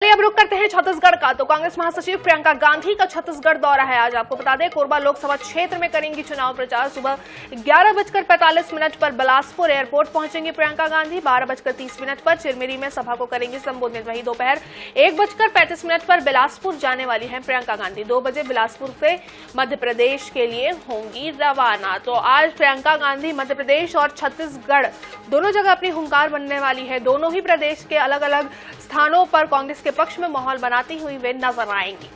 चलिए अब रुक करते हैं छत्तीसगढ़ का। तो कांग्रेस महासचिव प्रियंका गांधी का छत्तीसगढ़ दौरा है आज। आपको बता दें कोरबा लोकसभा क्षेत्र में करेंगी चुनाव प्रचार। सुबह 11:45 पर बिलासपुर एयरपोर्ट पहुंचेंगी प्रियंका गांधी। 12:30 पर चिरमिरी में सभा को करेंगी संबोधित। वहीं दोपहर 1:35 पर बिलासपुर जाने वाली है प्रियंका गांधी। 2 बजे बिलासपुर से मध्य प्रदेश के लिए होंगी रवाना। तो आज प्रियंका गांधी मध्य प्रदेश और छत्तीसगढ़ दोनों जगह अपनी हुंकार बनने वाली है। दोनों ही प्रदेश के अलग अलग स्थानों पर कांग्रेस के पक्ष में माहौल बनाती हुई वे नजर आएंगी।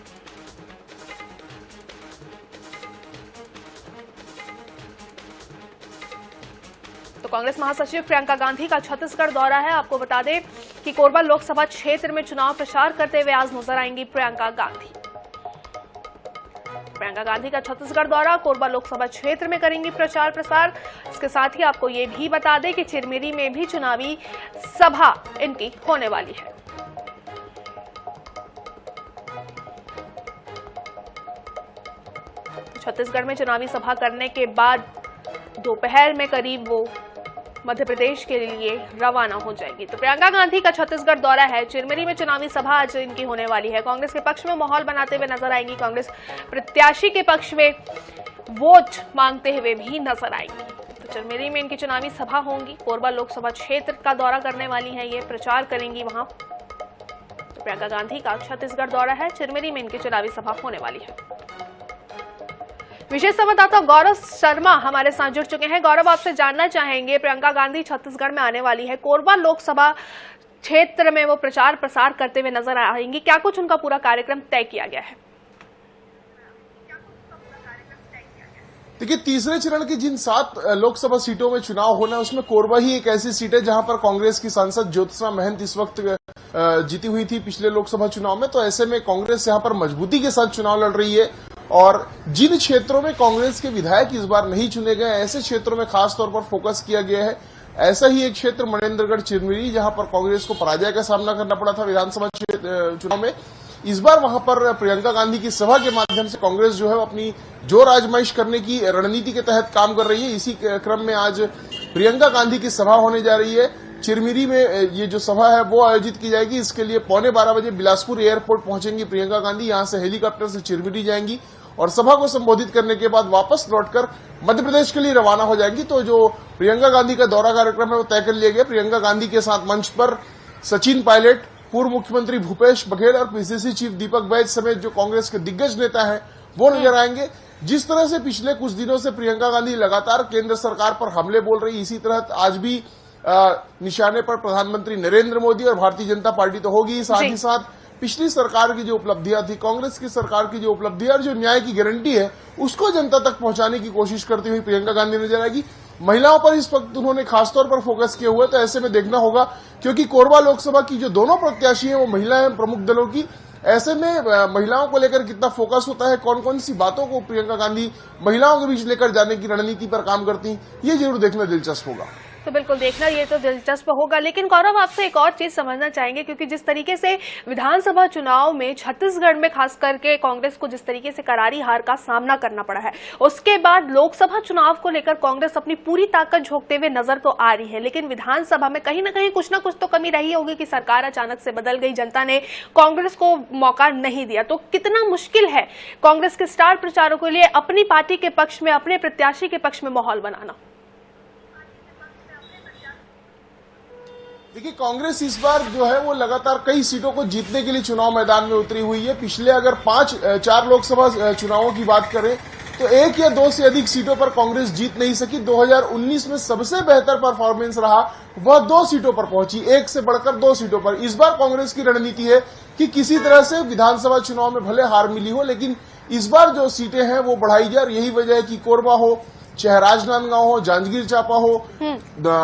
तो कांग्रेस महासचिव प्रियंका गांधी का छत्तीसगढ़ दौरा है। आपको बता दें कि कोरबा लोकसभा क्षेत्र में चुनाव प्रचार करते हुए आज नजर आएंगी प्रियंका गांधी। प्रियंका गांधी का छत्तीसगढ़ दौरा, कोरबा लोकसभा क्षेत्र में करेंगी प्रचार प्रसार। इसके साथ ही आपको ये भी बता दें कि चिरमिरी में भी चुनावी सभा इनकी होने वाली है। छत्तीसगढ़ में चुनावी सभा करने के बाद दोपहर में करीब वो मध्य प्रदेश के लिए रवाना हो जाएगी। तो प्रियंका गांधी का छत्तीसगढ़ दौरा है। चिरमिरी में चुनावी सभा आज इनकी होने वाली है। कांग्रेस के पक्ष में माहौल बनाते हुए नजर आएंगी। कांग्रेस प्रत्याशी के पक्ष में वोट मांगते हुए भी नजर आएंगी। तो चिरमिरी में इनकी चुनावी सभा होंगी। कोरबा लोकसभा क्षेत्र का दौरा करने वाली है, ये प्रचार करेंगी वहां। तो प्रियंका गांधी का छत्तीसगढ़ दौरा है। चिरमिरी में इनकी चुनावी सभा होने वाली है। विशेष संवाददाता गौरव शर्मा हमारे साथ जुड़ चुके हैं। गौरव, आपसे जानना चाहेंगे, प्रियंका गांधी छत्तीसगढ़ में आने वाली है, कोरबा लोकसभा क्षेत्र में वो प्रचार प्रसार करते हुए नजर आएंगी। क्या कुछ उनका पूरा कार्यक्रम तय किया गया है? देखिए, तीसरे चरण की जिन 7 लोकसभा सीटों में चुनाव होना है उसमें कोरबा ही एक ऐसी सीट है जहां पर कांग्रेस की सांसद ज्योत्सना महंत इस वक्त जीती हुई थी पिछले लोकसभा चुनाव में। तो ऐसे में कांग्रेस यहां पर मजबूती के साथ चुनाव लड़ रही है और जिन क्षेत्रों में कांग्रेस के विधायक इस बार नहीं चुने गए, ऐसे क्षेत्रों में खास तौर पर फोकस किया गया है। ऐसा ही एक क्षेत्र मनेन्द्रगढ़ चिरमिरी, जहां पर कांग्रेस को पराजय का सामना करना पड़ा था विधानसभा चुनाव में। इस बार वहां पर प्रियंका गांधी की सभा के माध्यम से कांग्रेस जो है अपनी जोर आजमाइश करने की रणनीति के तहत काम कर रही है। इसी क्रम में आज प्रियंका गांधी की सभा होने जा रही है। चिरमिरी में ये जो सभा है वो आयोजित की जाएगी। इसके लिए 12:15 बजे बिलासपुर एयरपोर्ट पहुंचेंगी प्रियंका गांधी। यहां से हेलीकॉप्टर से चिरमिरी जाएंगी और सभा को संबोधित करने के बाद वापस लौटकर मध्य प्रदेश के लिए रवाना हो जाएंगी। तो जो प्रियंका गांधी का दौरा कार्यक्रम है वो तय कर लिया गया। प्रियंका गांधी के साथ मंच पर सचिन पायलट, पूर्व मुख्यमंत्री भूपेश बघेल और पीसीसी चीफ दीपक बैज समेत जो कांग्रेस के दिग्गज नेता हैं वो नजर आएंगे। जिस तरह से पिछले कुछ दिनों से प्रियंका गांधी लगातार केंद्र सरकार पर हमले बोल रही, इसी तरह आज भी निशाने पर प्रधानमंत्री नरेंद्र मोदी और भारतीय जनता पार्टी तो होगी, साथ ही साथ पिछली सरकार की जो उपलब्धियां थी, कांग्रेस की सरकार की जो उपलब्धियां और जो न्याय की गारंटी है उसको जनता तक पहुंचाने की कोशिश करती हुई प्रियंका गांधी नजर आएगी। महिलाओं पर इस वक्त उन्होंने खासतौर पर फोकस किया हुआ है। तो ऐसे में देखना होगा, क्योंकि कोरबा लोकसभा की जो दोनों प्रत्याशी हैं वो महिला हैं प्रमुख दलों की। ऐसे में महिलाओं को लेकर कितना फोकस होता है, कौन कौन सी बातों को प्रियंका गांधी महिलाओं के बीच लेकर जाने की रणनीति पर काम करती हैं, ये जरूर देखना दिलचस्प होगा। तो बिल्कुल देखना ये तो दिलचस्प होगा। लेकिन गौरव, आपसे एक और चीज समझना चाहेंगे, क्योंकि जिस तरीके से विधानसभा चुनाव में छत्तीसगढ़ में खास करके कांग्रेस को जिस तरीके से करारी हार का सामना करना पड़ा है, उसके बाद लोकसभा चुनाव को लेकर कांग्रेस अपनी पूरी ताकत झोंकते हुए नजर तो आ रही है, लेकिन विधानसभा में कहीं ना कहीं कुछ ना कुछ तो कमी रही होगी कि सरकार अचानक से बदल गई, जनता ने कांग्रेस को मौका नहीं दिया। तो कितना मुश्किल है कांग्रेस के स्टार प्रचारकों के लिए अपनी पार्टी के पक्ष में, अपने प्रत्याशी के पक्ष में माहौल बनाना? देखिए, कांग्रेस इस बार जो है वो लगातार कई सीटों को जीतने के लिए चुनाव मैदान में उतरी हुई है। पिछले अगर 4 लोकसभा चुनावों की बात करें तो 1 या 2 से अधिक सीटों पर कांग्रेस जीत नहीं सकी। 2019 में सबसे बेहतर परफॉर्मेंस रहा, वह 2 सीटों पर पहुंची, 1 से बढ़कर 2 सीटों पर। इस बार कांग्रेस की रणनीति है कि किसी तरह से विधानसभा चुनाव में भले हार मिली हो, लेकिन इस बार जो सीटें हैं वो बढ़ाई जाए। और यही वजह है कि कोरबा हो, चाहे राजनांदगांव हो, जांजगीर चांपा हो,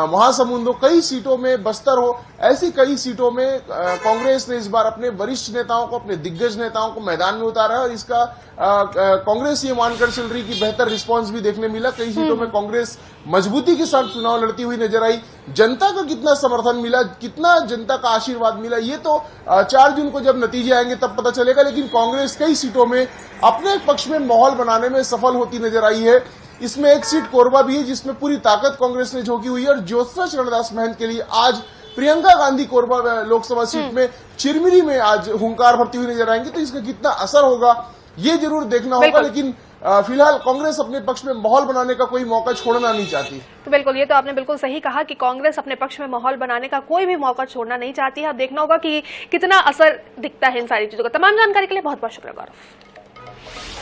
महासमुंद हो, कई सीटों में, बस्तर हो, ऐसी कई सीटों में कांग्रेस ने इस बार अपने वरिष्ठ नेताओं को, अपने दिग्गज नेताओं को मैदान में उतारा है। और इसका कांग्रेस ये मानकर चल रही कि बेहतर रिस्पांस भी देखने मिला। कई सीटों में कांग्रेस मजबूती के साथ चुनाव लड़ती हुई नजर आई। जनता का कितना समर्थन मिला, कितना जनता का आशीर्वाद मिला, ये तो 4 जून को जब नतीजे आएंगे तब पता चलेगा। लेकिन कांग्रेस कई सीटों में अपने पक्ष में माहौल बनाने में सफल होती नजर आई है। इसमें एक सीट कोरबा भी है जिसमें पूरी ताकत कांग्रेस ने झोंकी हुई है और ज्योत्सना महंत के लिए आज प्रियंका गांधी कोरबा लोकसभा सीट में चिरमिरी में आज हुंकार भरती हुई नजर आएंगी, तो इसका कितना असर होगा ये जरूर देखना होगा। लेकिन फिलहाल कांग्रेस अपने पक्ष में माहौल बनाने का कोई मौका छोड़ना नहीं चाहती। तो बिल्कुल, ये तो आपने बिल्कुल सही कहा कि कांग्रेस अपने पक्ष में माहौल बनाने का कोई भी मौका छोड़ना नहीं चाहती है। अब देखना होगा कि कितना असर दिखता है इन सारी चीजों का। तमाम जानकारी के लिए बहुत बहुत शुक्रिया गौरव।